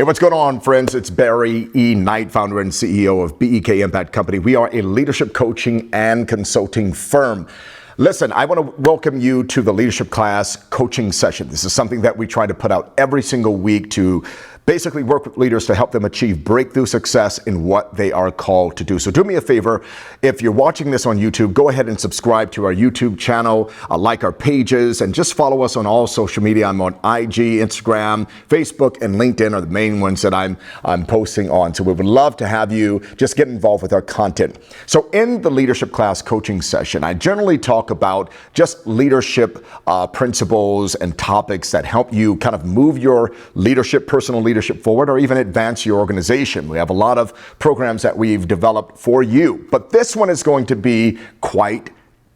Hey, what's going on, friends? It's Barry E. Knight, founder and CEO of BEK Impact Company. We are a leadership coaching and consulting firm. Listen, I want to welcome you to the leadership class coaching session. This is something that we try to put out every single week to basically work with leaders to help them achieve breakthrough success in what they are called to do. So do me a favor, if you're watching this on YouTube, go ahead and subscribe to our YouTube channel, like our pages, and just follow us on all social media. I'm on IG, Instagram, Facebook, and LinkedIn are the main ones that I'm posting on. So we would love to have you just get involved with our content. So in the leadership class coaching session, I generally talk about just leadership principles and topics that help you kind of move your leadership, personal leadership forward, or even advance your organization. We have a lot of programs that we've developed for you, but this one is going to be quite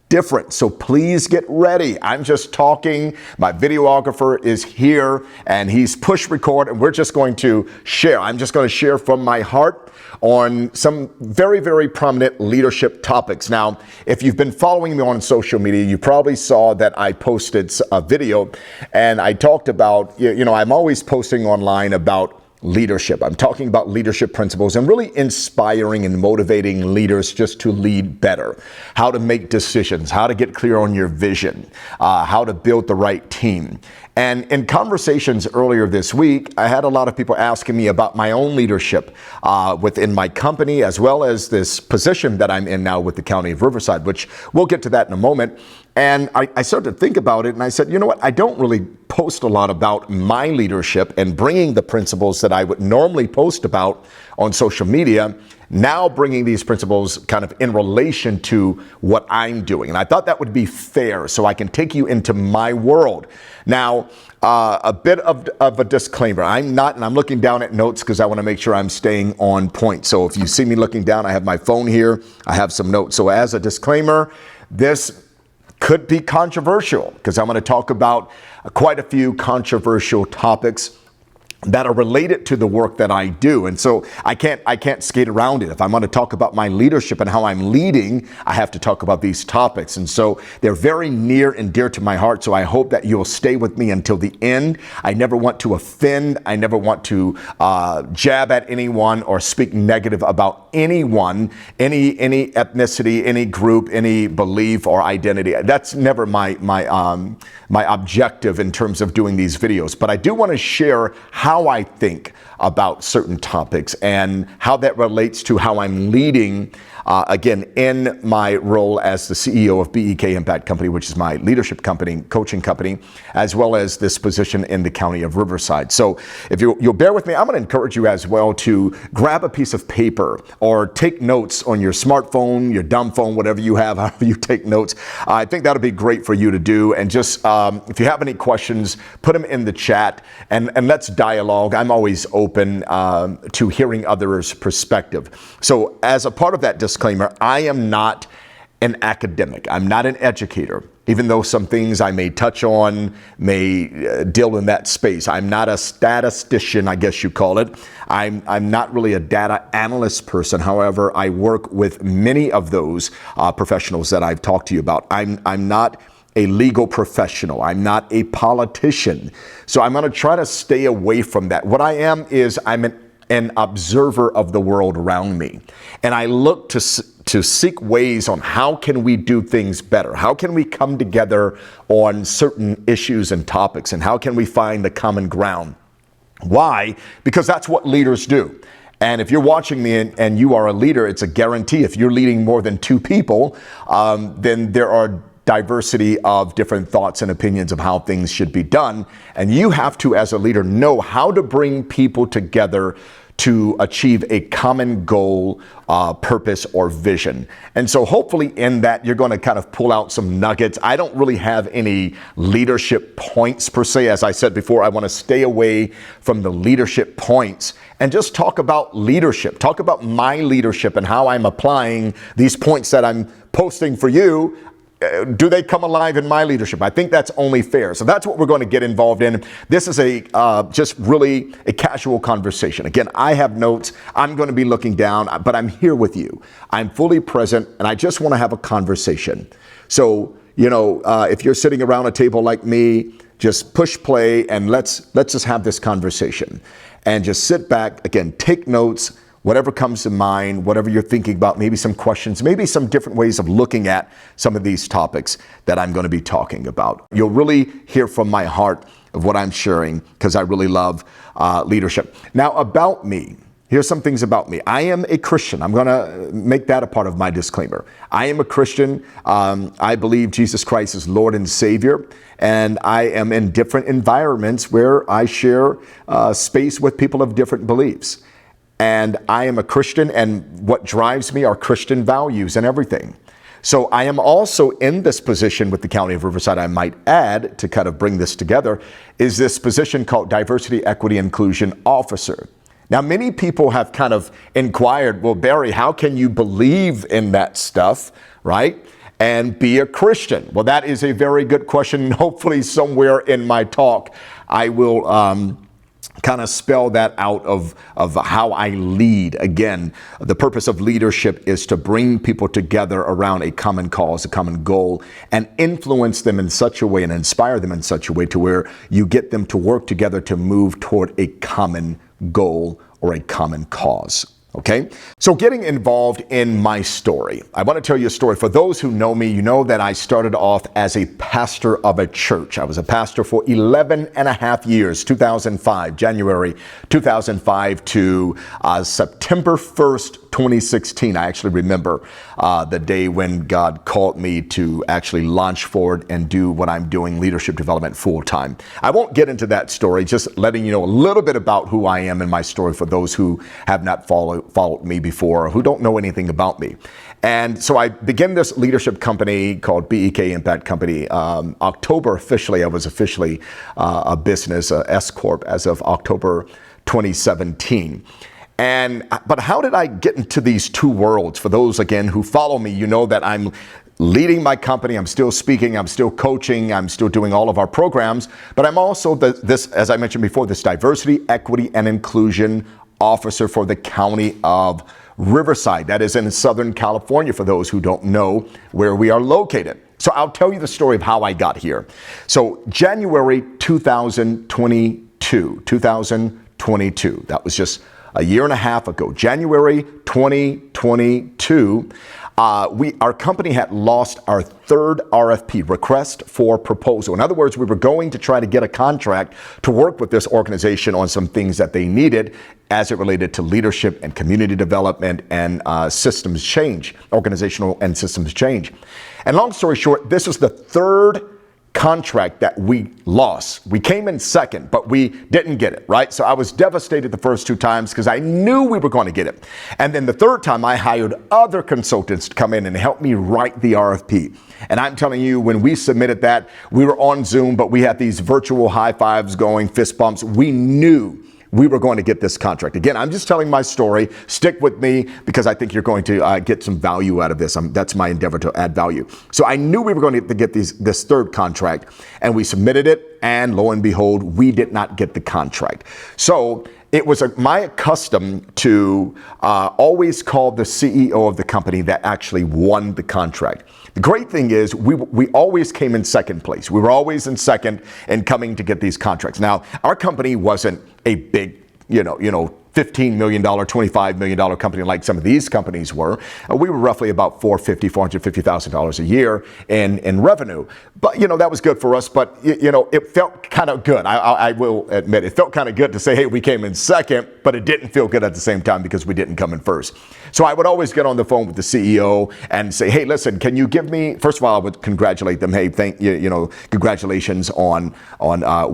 different. So please get ready. I'm just talking. My videographer is here and he's push record, and we're just going to share. I'm just going to share from my heart on some very, very prominent leadership topics. Now, if you've been following me on social media, you probably saw that I posted a video and I talked about, I'm always posting online about leadership. I'm talking about leadership principles and really inspiring and motivating leaders just to lead better, how to make decisions, how to get clear on your vision, how to build the right team. And in conversations earlier this week, I had a lot of people asking me about my own leadership within my company, as well as this position that I'm in now with the County of Riverside, which we'll get to that in a moment. And I started to think about it, and I said, you know what? I don't really post a lot about my leadership and bringing the principles that I would normally post about on social media, now bringing these principles kind of in relation to what I'm doing. And I thought that would be fair, so I can take you into my world. Now, a bit of a disclaimer. I'm looking down at notes because I want to make sure I'm staying on point. So if you see me looking down, I have my phone here. I have some notes. So as a disclaimer, this could be controversial because I'm going to talk about quite a few controversial topics that are related to the work that I do. And so I can't skate around it. If I'm going to talk about my leadership and how I'm leading, I have to talk about these topics. And so they're very near and dear to my heart. So I hope that you'll stay with me until the end. I never want to offend. I never want to jab at anyone or speak negative about anyone, any ethnicity, any group, any belief or identity. That's never my objective in terms of doing these videos. But I do want to share how I think about certain topics and how that relates to how I'm leading, again, in my role as the CEO of BEK Impact Company, which is my leadership company, coaching company, as well as this position in the County of Riverside. So if you'll bear with me, I'm going to encourage you as well to grab a piece of paper or take notes on your smartphone, your dumb phone, whatever you have, however you take notes. I think that'll be great for you to do. And just if you have any questions, put them in the chat and let's dialogue. I'm always open to hearing others' perspective. So as a part of that disclaimer, I am not an academic. I'm not an educator, even though some things I may touch on may deal in that space. I'm not a statistician, I guess you call it. I'm not really a data analyst person. However, I work with many of those professionals that I've talked to you about. I'm not a legal professional. I'm not a politician. So I'm going to try to stay away from that. What I am is I'm an observer of the world around me. And I look to seek ways on how can we do things better? How can we come together on certain issues and topics? And how can we find the common ground? Why? Because that's what leaders do. And if you're watching me and you are a leader, it's a guarantee. If you're leading more than two people, then there are diversity of different thoughts and opinions of how things should be done. And you have to, as a leader, know how to bring people together to achieve a common goal, purpose, or vision. And so hopefully in that, you're going to kind of pull out some nuggets. I don't really have any leadership points per se. As I said before, I want to stay away from the leadership points and just talk about leadership, talk about my leadership and how I'm applying these points that I'm posting for you. Do they come alive in my leadership? I think that's only fair. So that's what we're going to get involved in. This is just really a casual conversation. Again, I have notes. I'm going to be looking down, but I'm here with you. I'm fully present, and I just want to have a conversation. So, if you're sitting around a table like me, just push play and let's just have this conversation. and just sit back, again, take notes, whatever comes to mind, whatever you're thinking about, maybe some questions, maybe some different ways of looking at some of these topics that I'm going to be talking about. You'll really hear from my heart of what I'm sharing because I really love leadership. Now, about me. Here's some things about me. I am a Christian. I'm going to make that a part of my disclaimer. I am a Christian. I believe Jesus Christ is Lord and Savior. And I am in different environments where I share space with people of different beliefs. And I am a Christian, and what drives me are Christian values and everything. So I am also in this position with the County of Riverside, I might add, to kind of bring this together, is this position called Diversity, Equity, Inclusion Officer. Now, many people have kind of inquired, well, Barry, how can you believe in that stuff, right, and be a Christian? Well, that is a very good question. Hopefully somewhere in my talk, I will kind of spell that out of how I lead. Again, the purpose of leadership is to bring people together around a common cause, a common goal, and influence them in such a way and inspire them in such a way to where you get them to work together to move toward a common goal or a common cause. Okay, so getting involved in my story. I want to tell you a story. For those who know me, you know that I started off as a pastor of a church. I was a pastor for 11 and a half years, 2005, January 2005 to September 1st, 2016. I actually remember the day when God called me to actually launch forward and do what I'm doing, leadership development full time. I won't get into that story, just letting you know a little bit about who I am and my story for those who have not followed me before or who don't know anything about me. And so I began this leadership company called BEK Impact Company. October officially, I was officially a business, S Corp, as of October 2017. But how did I get into these two worlds? For those, again, who follow me, you know that I'm leading my company. I'm still speaking. I'm still coaching. I'm still doing all of our programs. But I'm also this, as I mentioned before, this diversity, equity, and inclusion officer for the County of Riverside. That is in Southern California, for those who don't know where we are located. So I'll tell you the story of how I got here. So January 2022, that was just a year and a half ago, January 2022, our company had lost our third RFP, request for proposal. In other words, we were going to try to get a contract to work with this organization on some things that they needed as it related to leadership and community development and systems change, organizational and systems change. And long story short, this was the third contract that we lost. We came in second, but we didn't get it, right? So I was devastated the first two times because I knew we were going to get it. And then the third time I hired other consultants to come in and help me write the RFP. And I'm telling you, when we submitted that, we were on Zoom, but we had these virtual high fives going, fist bumps. We knew we were going to get this contract. Again, I'm just telling my story. Stick with me because I think you're going to get some value out of this. That's my endeavor, to add value. So I knew we were going to get this third contract, and we submitted it, and lo and behold, we did not get the contract. So it was my custom to always call the CEO of the company that actually won the contract. The great thing is we always came in second place. We were always in second and coming to get these contracts. Now, our company wasn't a big, $15 million, $25 million company like some of these companies were. We were roughly about $450,000 a year in revenue. But, that was good for us. But, it felt kind of good. I will admit, it felt kind of good to say, hey, we came in second, but it didn't feel good at the same time because we didn't come in first. So I would always get on the phone with the CEO and say, hey, listen, can you give me, first of all, I would congratulate them. Hey, congratulations on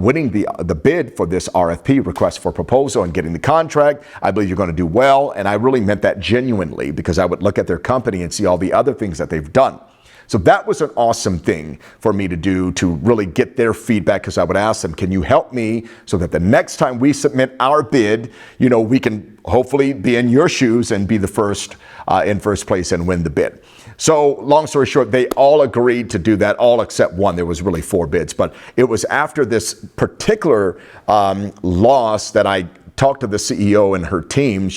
winning the bid for this RFP, request for proposal, and getting the contract. I believe you're going to do well. And I really meant that genuinely because I would look at their company and see all the other things that they've done. So that was an awesome thing for me to do, to really get their feedback, because I would ask them, can you help me so that the next time we submit our bid, we can hopefully be in your shoes and be the first in first place and win the bid. So long story short, they all agreed to do that, all except one. There was really 4 bids, but it was after this particular loss that I talked to the CEO and her team,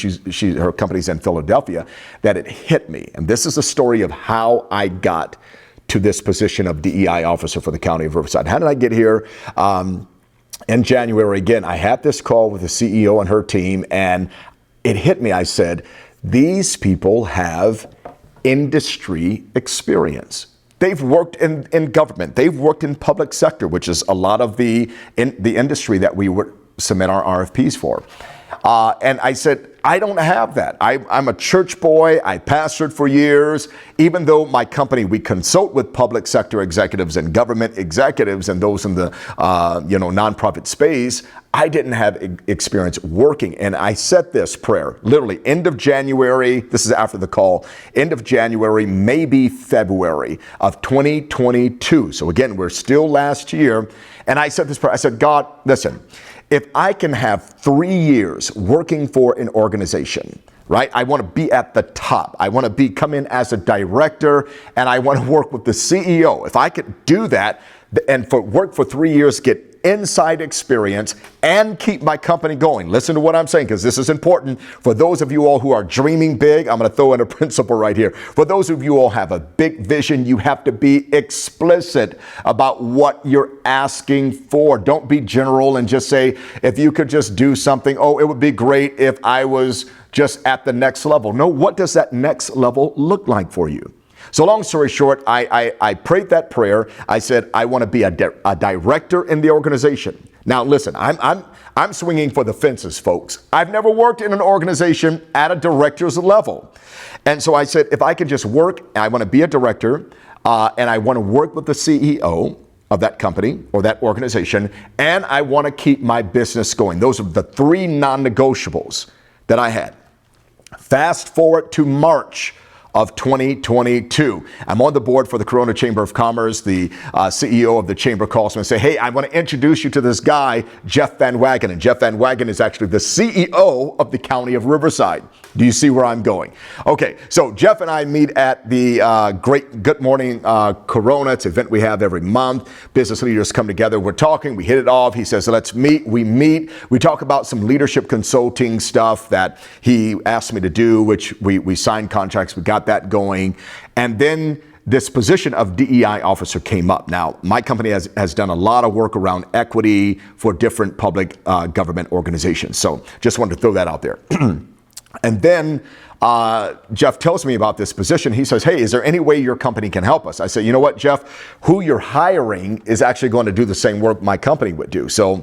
her company's in Philadelphia, that it hit me. And this is the story of how I got to this position of DEI officer for the County of Riverside. How did I get here? in January, again, I had this call with the CEO and her team, and it hit me. I said, these people have industry experience. They've worked in government. They've worked in public sector, which is a lot of the industry that we would submit our RFPs for. And I said, I don't have that. I'm a church boy. I pastored for years. Even though my company, we consult with public sector executives and government executives and those in the nonprofit space, I didn't have experience working. And I said this prayer, literally end of January, this is after the call, end of January, maybe February of 2022. So again, we're still last year. And I said this prayer, I said, God, listen, if I can have 3 years working for an organization, right? I want to be at the top. I want to come in as a director, and I want to work with the CEO. If I could do that and work for 3 years, get inside experience and keep my company going. Listen to what I'm saying, because this is important for those of you all who are dreaming big. I'm going to throw in a principle right here. For those of you all have a big vision, you have to be explicit about what you're asking for. Don't be general and just say, if you could just do something, oh, it would be great if I was just at the next level. No, what does that next level look like for you? So long story short, I prayed that prayer. I said, I want to be a director in the organization. Now, listen, I'm swinging for the fences, folks. I've never worked in an organization at a director's level. And so I said, if I could just work, I want to be a director, and I want to work with the CEO of that company or that organization, and I want to keep my business going. Those are the 3 non-negotiables that I had. Fast forward to March of 2022. I'm on the board for the Corona Chamber of Commerce. The CEO of the chamber calls me and say, hey, I want to introduce you to this guy, Jeff Van Wagen. And Jeff Van Wagen is actually the CEO of the County of Riverside. Do you see where I'm going? Okay, so Jeff and I meet at the great Good Morning Corona. It's an event we have every month. Business leaders come together. We're talking. We hit it off. He says, let's meet. We meet. We talk about some leadership consulting stuff that he asked me to do, which we signed contracts. We got that going. And then this position of DEI officer came up. Now, my company has done a lot of work around equity for different public government organizations. So just wanted to throw that out there. And then Jeff tells me about this position. He says, hey, is there any way your company can help us? I said, you know what, Jeff, who you're hiring is actually going to do the same work my company would do. So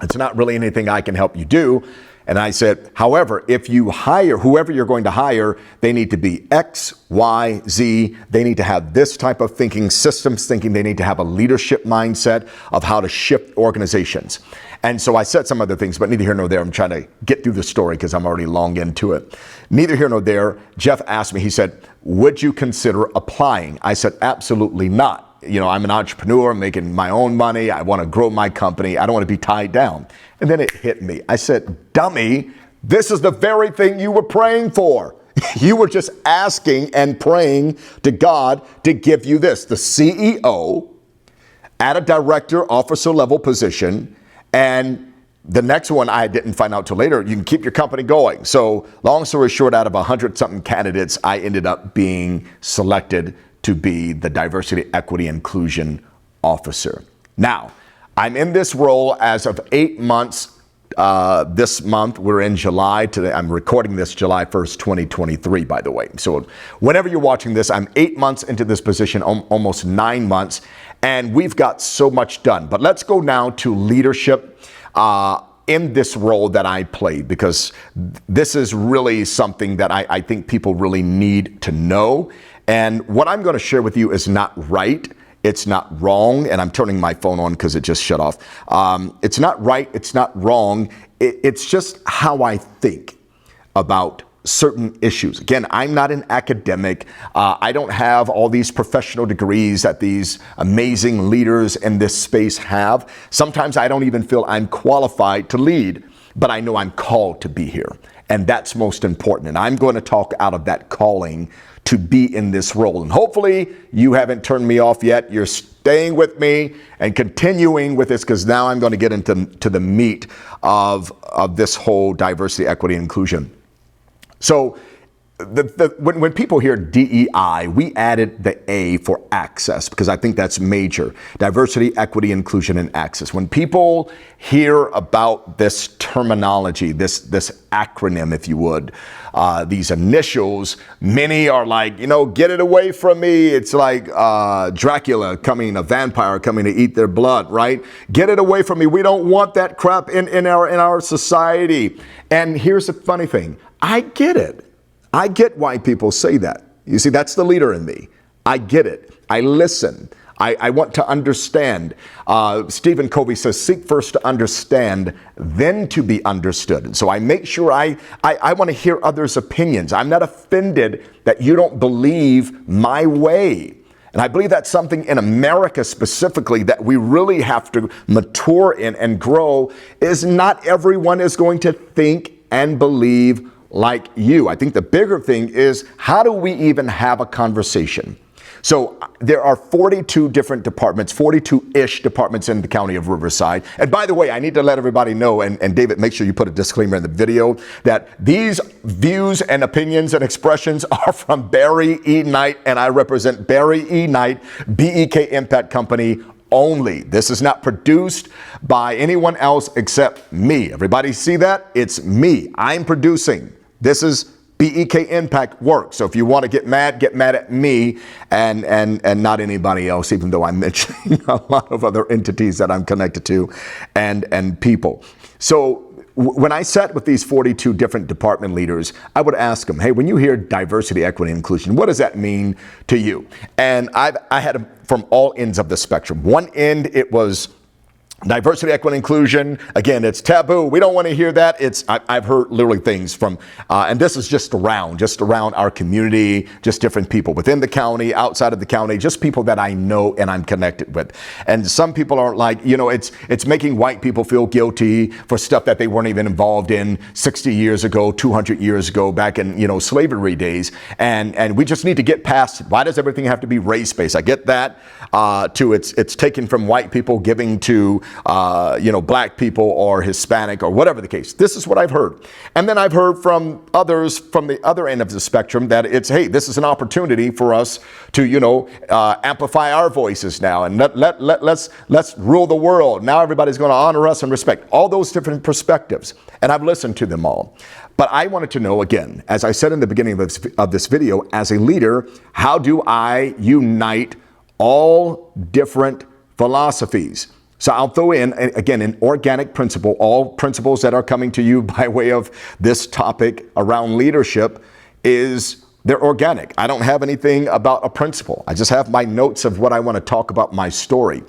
it's not really anything I can help you do. And I said, however, if you hire whoever you're going to hire, they need to be X, Y, Z. They need to have this type of thinking, systems thinking. They need to have a leadership mindset of how to shift organizations. And so I said some other things, but neither here nor there. I'm trying to get through the story because I'm already long into it. Neither here nor there. Jeff asked me, he said, would you consider applying? I said, absolutely not. You know, I'm an entrepreneur, making my own money. I want to grow my company. I don't want to be tied down. And then it hit me. I said, dummy, this is the very thing you were praying for. You were just asking and praying to God to give you this, the CEO at a director, officer level position. And the next one I didn't find out till later, you can keep your company going. So long story short, out of 100-something candidates, I ended up being selected to be the diversity, equity, inclusion officer. Now, I'm in this role as of 8 months. This month, we're in July. Today, I'm recording this July 1st, 2023, by the way. So whenever you're watching this, I'm 8 months into this position, almost 9 months, and we've got so much done. But let's go now to leadership in this role that I played, because this is really something that I think people really need to know. And what I'm going to share with you is not right. It's not wrong. And I'm turning my phone on because it just shut off. It's not right. It's not wrong. It's just how I think about certain issues. Again, I'm not an academic. I don't have all these professional degrees that these amazing leaders in this space have. Sometimes I don't even feel I'm qualified to lead, but I know I'm called to be here. And that's most important. And I'm going to talk out of that calling to be in this role. And hopefully you haven't turned me off yet. You're staying with me and continuing with this, because now I'm going to get into the meat of this whole diversity, equity, and inclusion. So when people hear DEI, we added the A for access because I think that's major. Diversity, equity, inclusion, and access. When people hear about this terminology, this acronym, if you would, these initials, many are like, get it away from me. It's like Dracula coming, a vampire coming to eat their blood, right? Get it away from me. We don't want that crap in our society. And here's the funny thing. I get it. I get why people say that. You see, that's the leader in me. I get it. I listen. I want to understand. Stephen Covey says, seek first to understand, then to be understood. And so I make sure I want to hear others' opinions. I'm not offended that you don't believe my way. And I believe that's something in America specifically that we really have to mature in and grow, is not everyone is going to think and believe like you. I think the bigger thing is, how do we even have a conversation? So there are 42 different departments, 42-ish departments in the county of Riverside. And by the way, I need to let everybody know, and David, make sure you put a disclaimer in the video, that these views and opinions and expressions are from Barry E. Knight, and I represent Barry E. Knight, BEK Impact Company only. This is not produced by anyone else except me. Everybody see that? It's me. I'm producing. This is BEK Impact work. So if you want to get mad at me and not anybody else, even though I'm mentioning a lot of other entities that I'm connected to and people. So when I sat with these 42 different department leaders, I would ask them, hey, when you hear diversity, equity, and inclusion, what does that mean to you? And I had them from all ends of the spectrum. One end, it was diversity, equity, inclusion. Again, it's taboo. We don't want to hear that. I've heard literally things from, and this is just around our community, just different people within the county, outside of the county, just people that I know and I'm connected with. And some people are like, it's making white people feel guilty for stuff that they weren't even involved in 60 years ago, 200 years ago, back in, slavery days. And we just need to get past, why does everything have to be race-based? I get that, it's taken from white people giving to black people or Hispanic or whatever the case. This is what I've heard. And then I've heard from others from the other end of the spectrum that it's, hey, this is an opportunity for us to, amplify our voices now and let's rule the world. Now everybody's going to honor us and respect all those different perspectives. And I've listened to them all. But I wanted to know, again, as I said in the beginning of this video, as a leader, how do I unite all different philosophies? So I'll throw in, again, an organic principle. All principles that are coming to you by way of this topic around leadership they're organic. I don't have anything about a principle. I just have my notes of what I want to talk about, my story.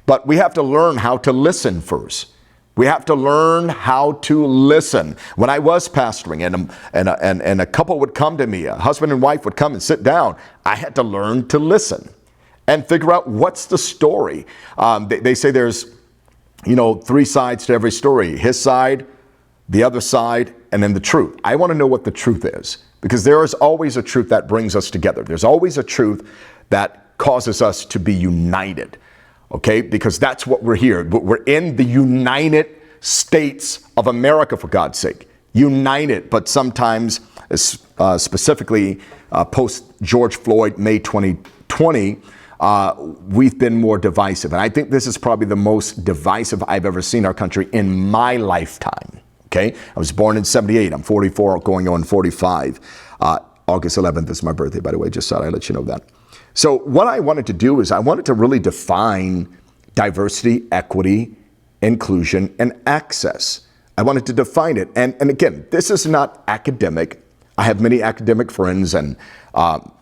But we have to learn how to listen first. We have to learn how to listen. When I was pastoring and a couple would come to me, a husband and wife would come and sit down, I had to learn to listen and figure out what's the story. They say there's, three sides to every story. His side, the other side, and then the truth. I want to know what the truth is, because there is always a truth that brings us together. There's always a truth that causes us to be united, okay? Because that's what we're here. We're in the United States of America, for God's sake. United, but sometimes, specifically post George Floyd, May 2020, we've been more divisive. And I think this is probably the most divisive I've ever seen our country in my lifetime. Okay. I was born in 78. I'm 44, going on 45. August 11th is my birthday, by the way. Just thought I'd let you know that. So what I wanted to do is I wanted to really define diversity, equity, inclusion, and access. I wanted to define it. And again, this is not academic. I have many academic friends, and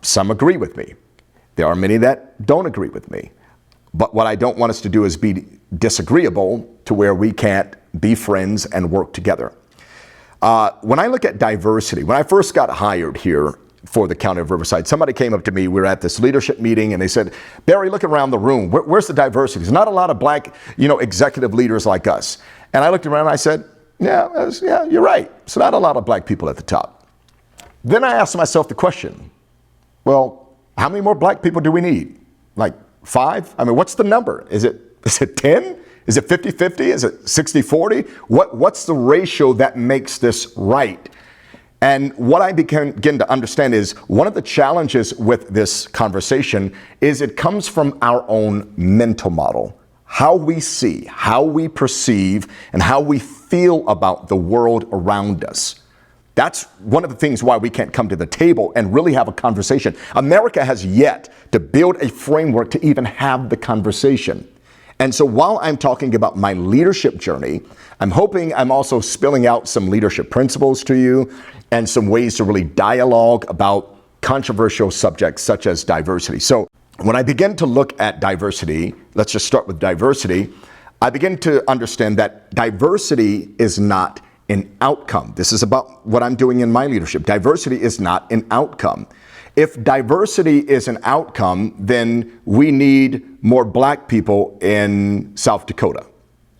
some agree with me. There are many that don't agree with me. But what I don't want us to do is be disagreeable to where we can't be friends and work together. When I look at diversity, when I first got hired here for the county of Riverside, somebody came up to me. We were at this leadership meeting and they said, Barry, look around the room. Where's the diversity? There's not a lot of black, executive leaders like us. And I looked around and I said, yeah, you're right. It's not a lot of black people at the top. Then I asked myself the question, well, how many more black people do we need? Like 5? I mean, what's the number? Is it 10? Is it 50-50? Is it 60-40? What's the ratio that makes this right? And what I begin to understand is one of the challenges with this conversation is it comes from our own mental model. How we see, how we perceive, and how we feel about the world around us. That's one of the things why we can't come to the table and really have a conversation. America has yet to build a framework to even have the conversation. And so while I'm talking about my leadership journey, I'm hoping I'm also spilling out some leadership principles to you and some ways to really dialogue about controversial subjects such as diversity. So when I begin to look at diversity, let's just start with diversity, I begin to understand that diversity is not an outcome. This is about what I'm doing in my leadership. Diversity is not an outcome. If diversity is an outcome, then we need more black people in South Dakota.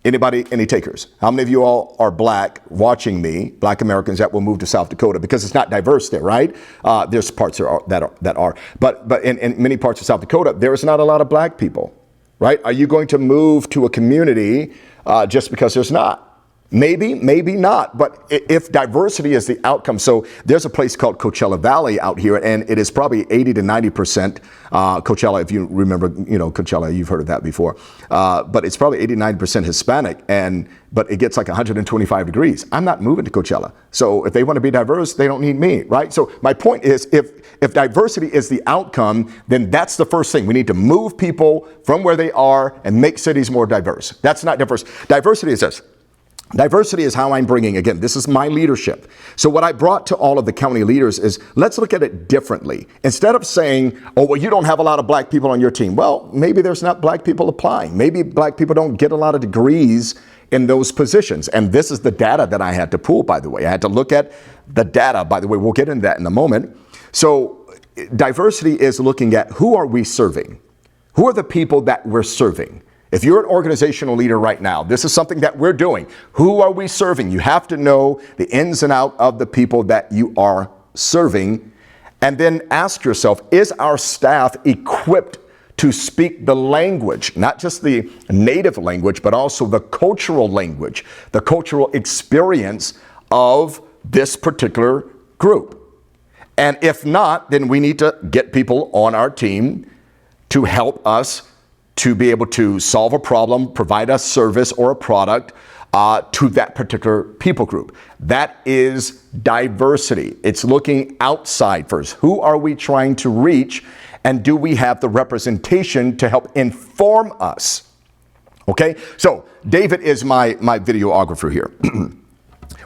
Anybody, any takers? How many of you all are black watching me, black Americans that will move to South Dakota? Because it's not diverse there, right? There's parts that are. But in many parts of South Dakota, there is not a lot of black people, right? Are you going to move to a community just because there's not? Maybe, maybe not. But if diversity is the outcome, so there's a place called Coachella Valley out here, and it is probably 80 to 90% Coachella. If you remember, Coachella, you've heard of that before. But it's probably 89% Hispanic, but it gets like 125 degrees. I'm not moving to Coachella. So if they want to be diverse, they don't need me, right? So my point is, if diversity is the outcome, then that's the first thing. We need to move people from where they are and make cities more diverse. That's not diverse. Diversity is this. Diversity is how I'm bringing, again, this is my leadership. So what I brought to all of the county leaders is, let's look at it differently. Instead of saying, oh, well, you don't have a lot of black people on your team. Well, maybe there's not black people applying. Maybe black people don't get a lot of degrees in those positions. And this is the data that I had to pull, by the way. I had to look at the data, by the way. We'll get into that in a moment. So diversity is looking at who are we serving? Who are the people that we're serving? If you're an organizational leader right now, this is something that we're doing. Who are we serving? You have to know the ins and outs of the people that you are serving. And then ask yourself, is our staff equipped to speak the language, not just the native language, but also the cultural language, the cultural experience of this particular group? And if not, then we need to get people on our team to help us to be able to solve a problem, provide a service or a product to that particular people group. That is diversity. It's looking outside first. Who are we trying to reach? And do we have the representation to help inform us? Okay, so David is my videographer here.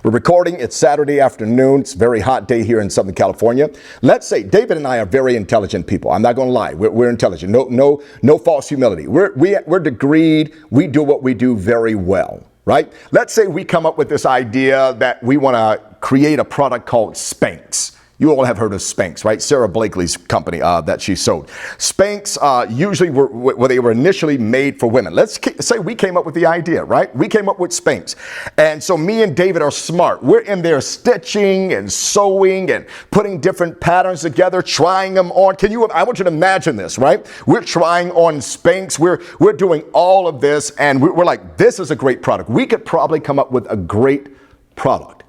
We're recording, it's Saturday afternoon, it's a very hot day here in Southern California. Let's say David and I are very intelligent people. I'm not gonna lie, we're intelligent, no false humility. We're degreed, we do what we do very well, right? Let's say we come up with this idea that we wanna create a product called Spanx. You all have heard of Spanx, right? Sarah Blakely's company that she sold. Spanx usually they were initially made for women. Let's say we came up with the idea, right? We came up with Spanx. And so me and David are smart. We're in there stitching and sewing and putting different patterns together, trying them on. I want you to imagine this, right? We're trying on Spanx. We're doing all of this and we're like, this is a great product. We could probably come up with a great product.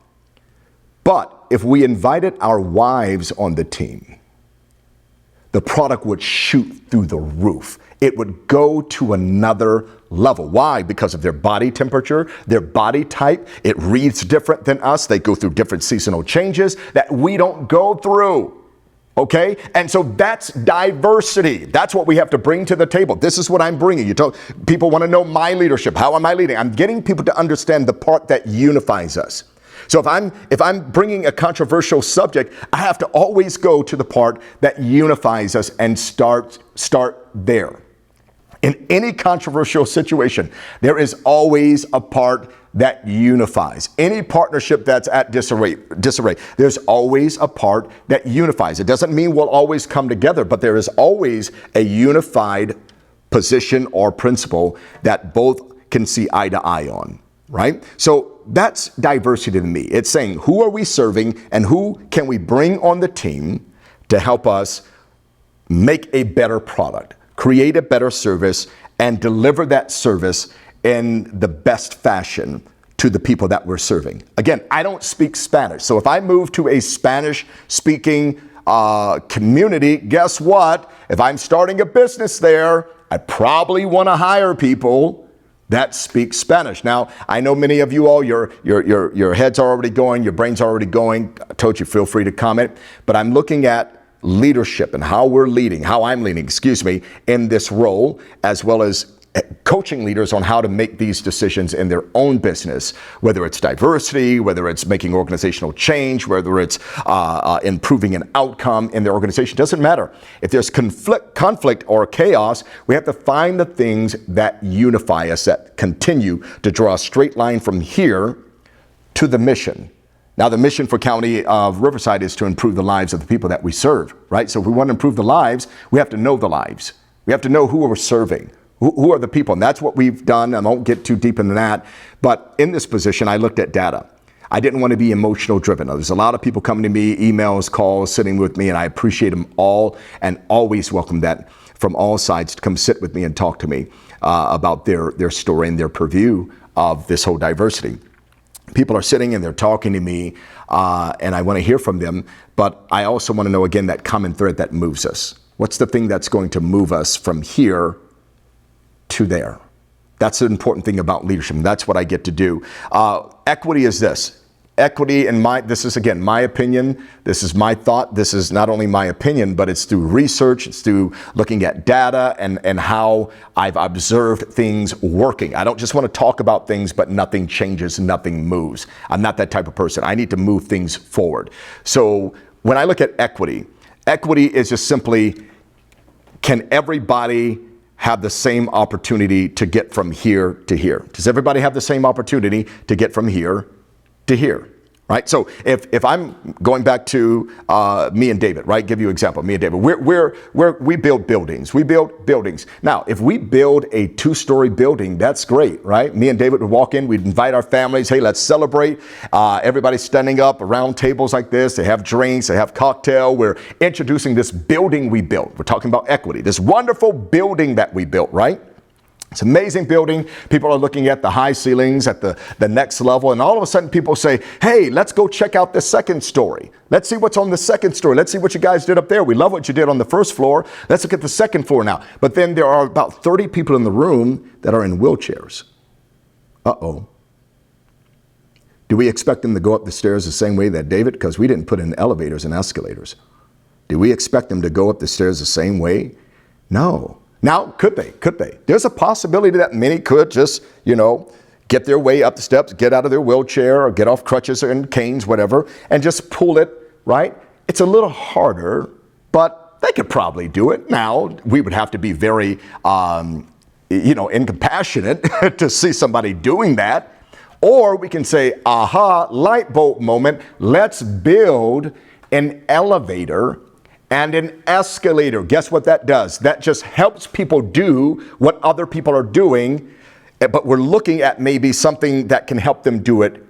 But if we invited our wives on the team, the product would shoot through the roof. It would go to another level. Why? Because of their body temperature, their body type. It reads different than us. They go through different seasonal changes that we don't go through. Okay? And so that's diversity. That's what we have to bring to the table. This is what I'm bringing. People want to know my leadership. How am I leading? I'm getting people to understand the part that unifies us. So if I'm bringing a controversial subject, I have to always go to the part that unifies us and start there. In any controversial situation, there is always a part that unifies. Any partnership that's at disarray, there's always a part that unifies. It doesn't mean we'll always come together, but there is always a unified position or principle that both can see eye to eye on, right? So that's diversity to me. It's saying, who are we serving and who can we bring on the team to help us make a better product, create a better service, and deliver that service in the best fashion to the people that we're serving. Again, I don't speak Spanish. So if I move to a Spanish speaking community, guess what? If I'm starting a business there, I probably want to hire people that speak Spanish. Now, I know many of you all, your heads are already going, your brains are already going. I told you, feel free to comment. But I'm looking at leadership and how we're leading, how I'm leading, in this role, as well as coaching leaders on how to make these decisions in their own business, whether it's diversity, whether it's making organizational change, whether it's improving an outcome in their organization. Doesn't matter. If there's conflict or chaos, we have to find the things that unify us, that continue to draw a straight line from here to the mission. Now, the mission for County of Riverside is to improve the lives of the people that we serve, right? So if we want to improve the lives, we have to know the lives. We have to know who we're serving. Who are the people? And that's what we've done. I won't get too deep into that. But in this position, I looked at data. I didn't want to be emotional driven. There's a lot of people coming to me, emails, calls, sitting with me, and I appreciate them all and always welcome that from all sides to come sit with me and talk to me about their story and their purview of this whole diversity. People are sitting and they're talking to me, and I want to hear from them. But I also want to know, again, that common thread that moves us. What's the thing that's going to move us from here to there? That's an important thing about leadership. That's what I get to do. Equity is this. Equity, this is, again, my opinion. This is my thought. This is not only my opinion, but it's through research. It's through looking at data and how I've observed things working. I don't just want to talk about things, but nothing changes, nothing moves. I'm not that type of person. I need to move things forward. So when I look at equity is just simply, can everybody have the same opportunity to get from here to here? Does everybody have the same opportunity to get from here to here? Right? So if I'm going back to me and David, right? Give you an example, me and David. We build buildings. We build buildings. Now, if we build a 2-story building, that's great, right? Me and David would walk in, we'd invite our families. Hey, let's celebrate. Everybody's standing up around tables like this. They have drinks, they have cocktail. We're introducing this building we built. We're talking about equity, this wonderful building that we built, right? It's an amazing building. People are looking at the high ceilings at the next level. And all of a sudden people say, hey, let's go check out the second story. Let's see what's on the second story. Let's see what you guys did up there. We love what you did on the first floor. Let's look at the second floor now. But then there are about 30 people in the room that are in wheelchairs. Uh-oh. Do we expect them to go up the stairs the same way that David? Because we didn't put in elevators and escalators. Do we expect them to go up the stairs the same way? No. Now, could they? Could they? There's a possibility that many could just, get their way up the steps, get out of their wheelchair or get off crutches and canes, whatever, and just pull it, right? It's a little harder, but they could probably do it. Now, we would have to be very, incompassionate to see somebody doing that. Or we can say, aha, light bulb moment. Let's build an elevator and an escalator. Guess what that does? That just helps people do what other people are doing, but we're looking at maybe something that can help them do it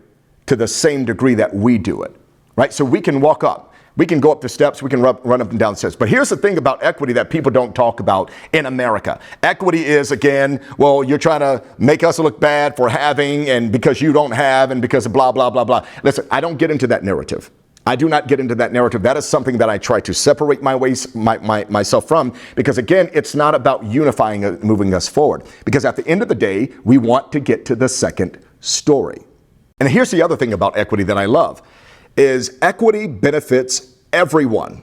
to the same degree that we do it, right? So we can walk up, we can go up the steps, we can run up and down the steps. But here's the thing about equity that people don't talk about in America. Equity is, again, well, you're trying to make us look bad for having, and because you don't have, and because of blah, blah, blah, blah. Listen, I don't get into that narrative. I do not get into that narrative. That is something that I try to separate myself from, because again, it's not about unifying, moving us forward. Because at the end of the day, we want to get to the second story. And here's the other thing about equity that I love, is equity benefits everyone.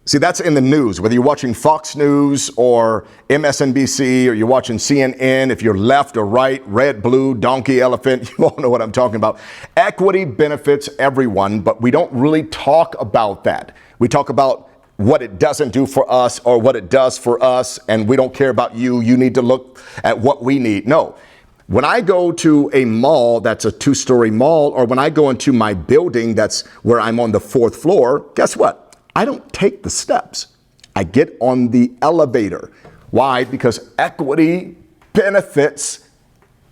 See, that's in the news, whether you're watching Fox News or MSNBC or you're watching CNN, if you're left or right, red, blue, donkey, elephant, you all know what I'm talking about. Equity benefits everyone, but we don't really talk about that. We talk about what it doesn't do for us or what it does for us, and we don't care about you. You need to look at what we need. No. When I go to a mall that's a 2-story mall, or when I go into my building that's where I'm on the 4th floor, guess what? I don't take the steps. I get on the elevator. Why? Because equity benefits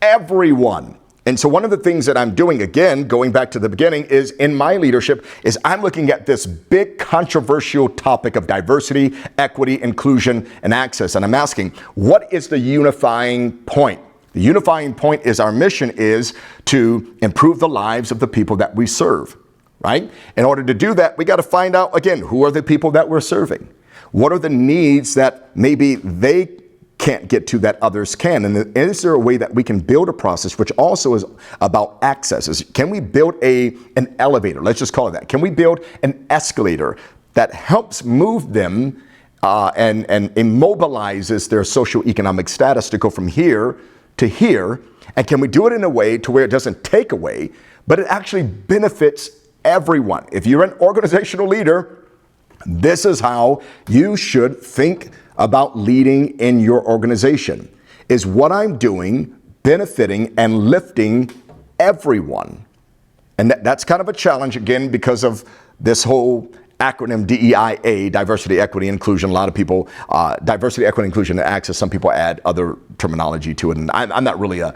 everyone. And so one of the things that I'm doing, again, going back to the beginning, is in my leadership, is I'm looking at this big controversial topic of diversity, equity, inclusion, and access. And I'm asking, what is the unifying point? The unifying point is our mission is to improve the lives of the people that we serve, right? In order to do that, we got to find out, again, who are the people that we're serving? What are the needs that maybe they can't get to that others can? And is there a way that we can build a process which also is about access? Can we build an elevator? Let's just call it that. Can we build an escalator that helps move them and immobilizes their socioeconomic status to go from here to here? And can we do it in a way to where it doesn't take away, but it actually benefits everyone? If you're an organizational leader, this is how you should think about leading in your organization. Is what I'm doing benefiting and lifting everyone? And that's kind of a challenge, again, because of this whole acronym DEIA, diversity, equity, inclusion. A lot of people, diversity, equity, inclusion, and access, some people add other terminology to it. And I'm not really a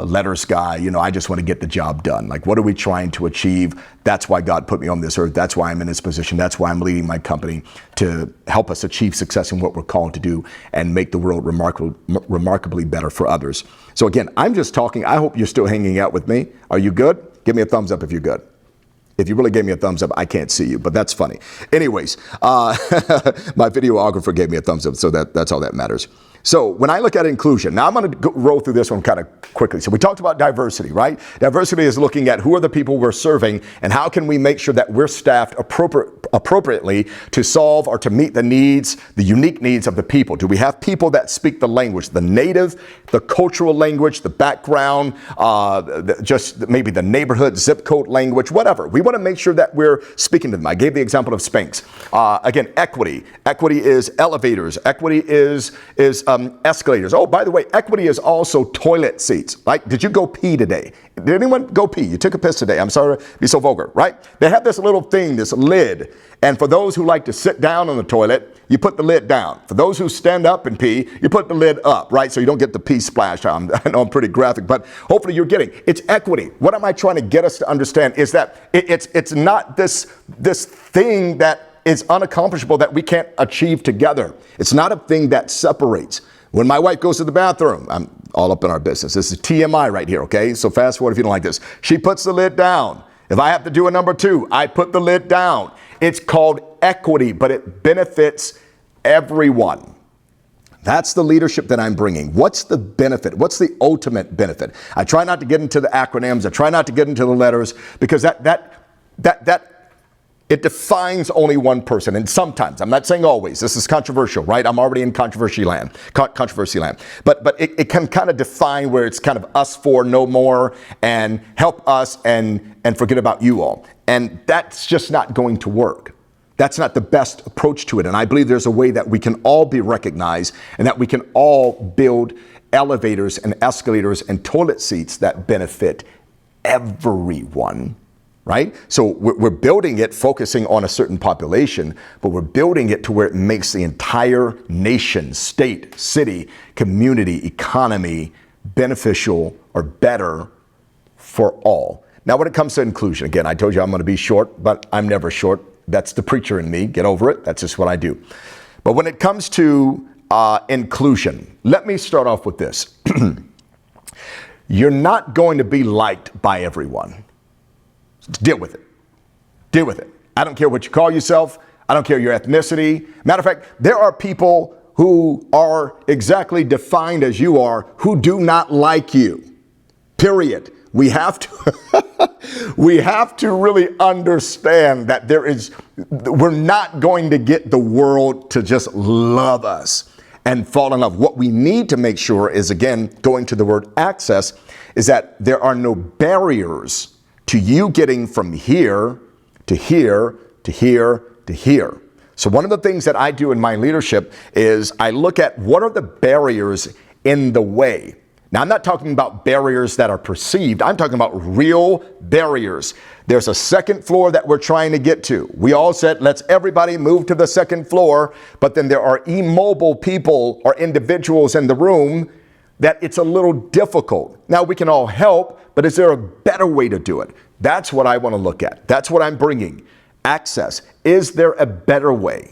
letters guy. You know, I just want to get the job done. Like, what are we trying to achieve? That's why God put me on this earth. That's why I'm in this position. That's why I'm leading my company, to help us achieve success in what we're called to do and make the world remarkably better for others. So again, I'm just talking. I hope you're still hanging out with me. Are you good? Give me a thumbs up if you're good. If you really gave me a thumbs up, I can't see you, but that's funny. Anyways, my videographer gave me a thumbs up, so that's all that matters. So when I look at inclusion, now I'm going to roll through this one kind of quickly. So we talked about diversity, right? Diversity is looking at who are the people we're serving and how can we make sure that we're staffed appropriately to solve or to meet the needs, the unique needs of the people. Do we have people that speak the language, the native, the cultural language, the background, just maybe the neighborhood, zip code language, whatever. We want to make sure that we're speaking to them. I gave the example of Spanx. Again, equity. Equity is elevators. Equity is escalators. Oh, by the way, equity is also toilet seats. Like, did you go pee today? Did anyone go pee? You took a piss today. I'm sorry to be so vulgar, right? They have this little thing, this lid. And for those who like to sit down on the toilet, you put the lid down. For those who stand up and pee, you put the lid up, right? So you don't get the pee splash. I know I'm pretty graphic, but hopefully you're getting. It's equity. What am I trying to get us to understand is that it's not this thing that is unaccomplishable that we can't achieve together. It's not a thing that separates. When my wife goes to the bathroom, I'm all up in our business. This is TMI right here, okay? So fast forward if you don't like this. She puts the lid down. If I have to do a number two, I put the lid down. It's called equity, but it benefits everyone. That's the leadership that I'm bringing. What's the benefit? What's the ultimate benefit? I try not to get into the acronyms. I try not to get into the letters, because that it defines only one person. And sometimes, I'm not saying always, this is controversial, right? I'm already in controversy land. But it can kind of define where it's kind of us for no more and help us and forget about you all. And that's just not going to work. That's not the best approach to it. And I believe there's a way that we can all be recognized and that we can all build elevators and escalators and toilet seats that benefit everyone. Right? So we're building it focusing on a certain population, but we're building it to where it makes the entire nation, state, city, community, economy beneficial or better for all. Now, when it comes to inclusion, again, I told you I'm going to be short, but I'm never short. That's the preacher in me. Get over it. That's just what I do. But when it comes to inclusion, let me start off with this. You're not going to be liked by everyone. Deal with it. Deal with it. I don't care what you call yourself. I don't care your ethnicity. Matter of fact, there are people who are exactly defined as you are who do not like you. Period. We have to really understand that we're not going to get the world to just love us and fall in love. What we need to make sure is, again, going to the word access, is that there are no barriers to you getting from here to here to here to here. So one of the things that I do in my leadership is I look at what are the barriers in the way. Now, I'm not talking about barriers that are perceived. I'm talking about real barriers. There's a second floor that we're trying to get to. We all said, let's everybody move to the second floor. But then there are immobile people or individuals in the room that it's a little difficult. Now, we can all help, but is there a better way to do it? That's what I want to look at. That's what I'm bringing. Access. Is there a better way?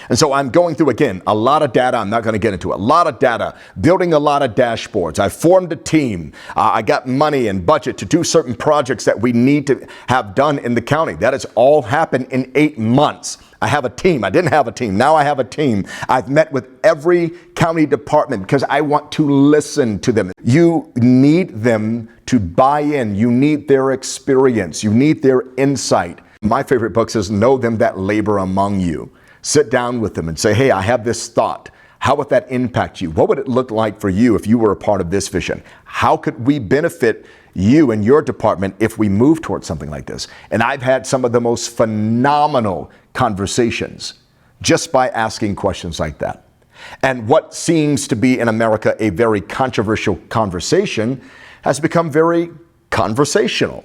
And so I'm going through, again, a lot of data. I'm not going to get into it. A lot of data, building a lot of dashboards. I formed a team. I got money and budget to do certain projects that we need to have done in the county. That has all happened in 8 months. I have a team. I didn't have a team. Now I have a team. I've met with every county department because I want to listen to them. You need them to buy in. You need their experience. You need their insight. My favorite book says, know them that labor among you. Sit down with them and say, hey, I have this thought. How would that impact you? What would it look like for you if you were a part of this vision? How could we benefit you and your department if we move towards something like this? And I've had some of the most phenomenal conversations just by asking questions like that. And what seems to be in America a very controversial conversation has become very conversational.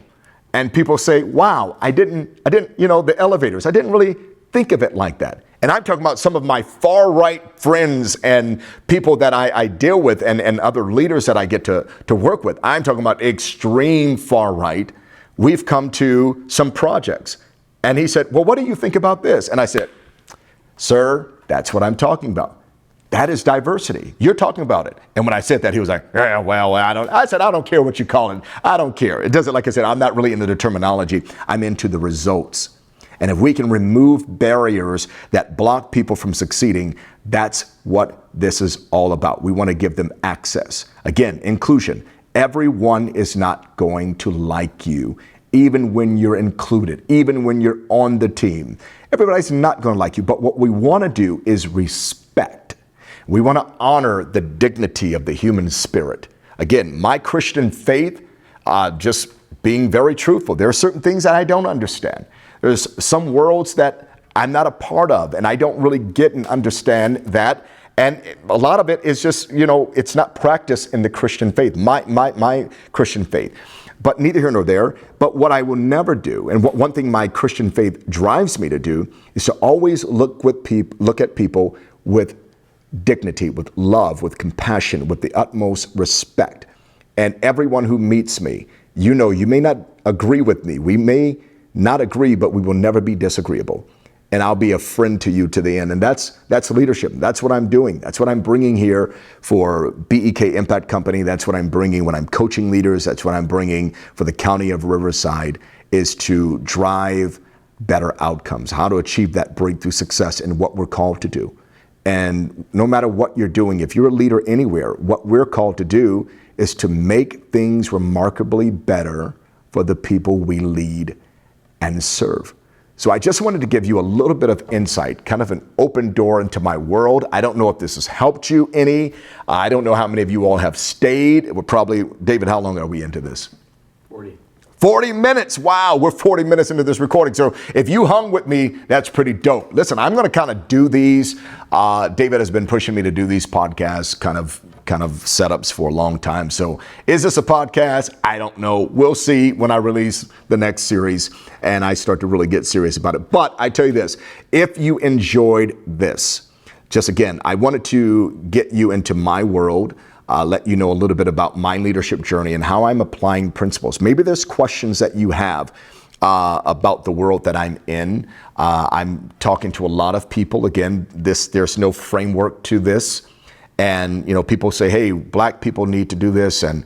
And people say, wow, I didn't, the elevators, I didn't really think of it like that. And I'm talking about some of my far right friends and people that I deal with and other leaders that I get to work with. I'm talking about extreme far right. We've come to some projects. And he said, well, what do you think about this? And I said, sir, that's what I'm talking about. That is diversity. You're talking about it. And when I said that, he was like, yeah, well, I said, I don't care what you call it. I don't care. It doesn't, like I said, I'm not really into the terminology. I'm into the results. And if we can remove barriers that block people from succeeding, that's what this is all about. We want to give them access. Again, inclusion. Everyone is not going to like you, even when you're included, even when you're on the team. Everybody's not going to like you. But what we want to do is respect. We want to honor the dignity of the human spirit. Again, my Christian faith, just being very truthful, there are certain things that I don't understand. There's some worlds that I'm not a part of, and I don't really get and understand that. And a lot of it is just, it's not practiced in the Christian faith, my Christian faith. But neither here nor there. But what I will never do, and one thing my Christian faith drives me to do, is to always look at people with dignity, with love, with compassion, with the utmost respect. And everyone who meets me, you may not agree with me. We may not agree, but we will never be disagreeable. And I'll be a friend to you to the end. And that's leadership. That's what I'm doing. That's what I'm bringing here for BEK Impact Company. That's what I'm bringing when I'm coaching leaders. That's what I'm bringing for the county of Riverside, is to drive better outcomes, how to achieve that breakthrough success in what we're called to do. And no matter what you're doing, if you're a leader anywhere, what we're called to do is to make things remarkably better for the people we lead and serve. So I just wanted to give you a little bit of insight, kind of an open door into my world. I don't know if this has helped you any. I don't know how many of you all have stayed. We're probably, David, how long are we into this? 40 minutes. Wow, we're 40 minutes into this recording. So if you hung with me, that's pretty dope. Listen, I'm going to kind of do these. David has been pushing me to do these podcasts, kind of setups for a long time. So is this a podcast? I don't know. We'll see when I release the next series and I start to really get serious about it. But I tell you this, if you enjoyed this, just again, I wanted to get you into my world, let you know a little bit about my leadership journey and how I'm applying principles. Maybe there's questions that you have about the world that I'm in. I'm talking to a lot of people. Again, there's no framework to this. And, people say, hey, black people need to do this and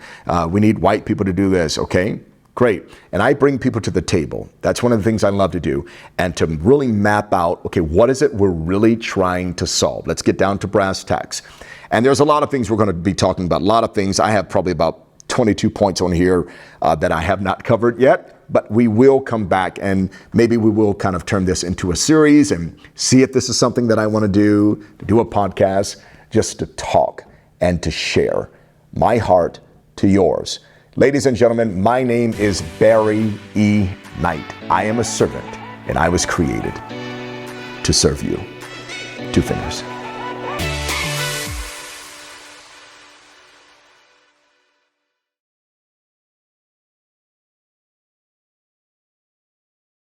we need white people to do this. Okay, great. And I bring people to the table. That's one of the things I love to do. And to really map out, okay, what is it we're really trying to solve? Let's get down to brass tacks. And there's a lot of things we're going to be talking about. A lot of things. I have probably about 22 points on here that I have not covered yet. But we will come back and maybe we will kind of turn this into a series and see if this is something that I want to do a podcast, just to talk and to share my heart to yours. Ladies and gentlemen, my name is Barry E. Knight. I am a servant and I was created to serve you. 2 fingers.